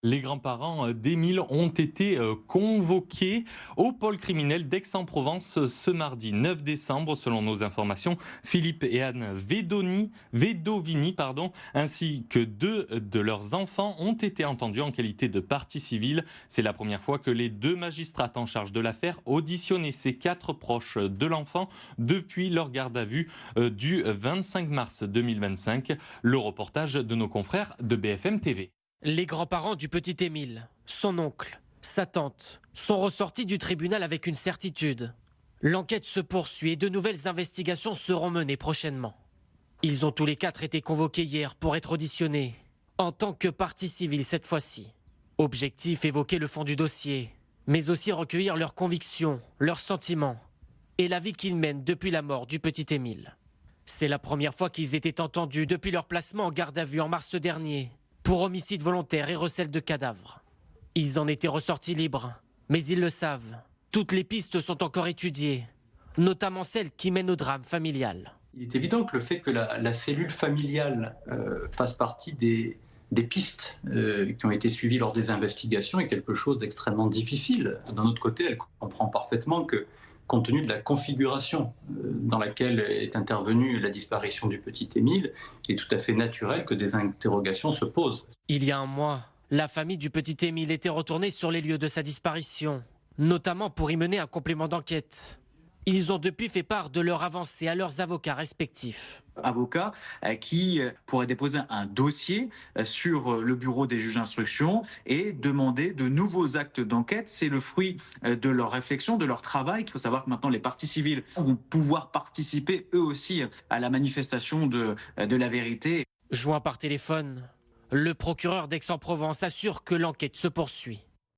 Les grands-parents d'Émile ont été convoqués au pôle criminel d'Aix-en-Provence ce mardi 9 décembre. Selon nos informations, Philippe et Anne Vedovini, ainsi que deux de leurs enfants ont été entendus en qualité de partie civile. C'est la première fois que les deux magistrats en charge de l'affaire auditionnaient ces quatre proches de l'enfant depuis leur garde à vue du 25 mars 2025. Le reportage de nos confrères de BFM TV. Les grands-parents du petit Émile, son oncle, sa tante, sont ressortis du tribunal avec une certitude. L'enquête se poursuit et de nouvelles investigations seront menées prochainement. Ils ont tous les quatre été convoqués hier pour être auditionnés, en tant que partie civile cette fois-ci. Objectif, évoquer le fond du dossier, mais aussi recueillir leurs convictions, leurs sentiments et la vie qu'ils mènent depuis la mort du petit Émile. C'est la première fois qu'ils étaient entendus depuis leur placement en garde à vue en mars dernier, pour homicide volontaire et recel de cadavres. Ils en étaient ressortis libres, mais ils le savent. Toutes les pistes sont encore étudiées, notamment celles qui mènent au drame familial. Il est évident que le fait que la cellule familiale fasse partie des pistes qui ont été suivies lors des investigations est quelque chose d'extrêmement difficile. D'un autre côté, elle comprend parfaitement que, compte tenu de la configuration dans laquelle est intervenue la disparition du petit Émile, il est tout à fait naturel que des interrogations se posent. Il y a un mois, la famille du petit Émile était retournée sur les lieux de sa disparition, notamment pour y mener un complément d'enquête. Ils ont depuis fait part de leur avancée à leurs avocats respectifs. Avocats qui pourraient déposer un dossier sur le bureau des juges d'instruction et demander de nouveaux actes d'enquête. C'est le fruit de leur réflexion, de leur travail. Il faut savoir que maintenant les parties civiles vont pouvoir participer eux aussi à la manifestation de la vérité. Joint par téléphone, le procureur d'Aix-en-Provence assure que l'enquête se poursuit.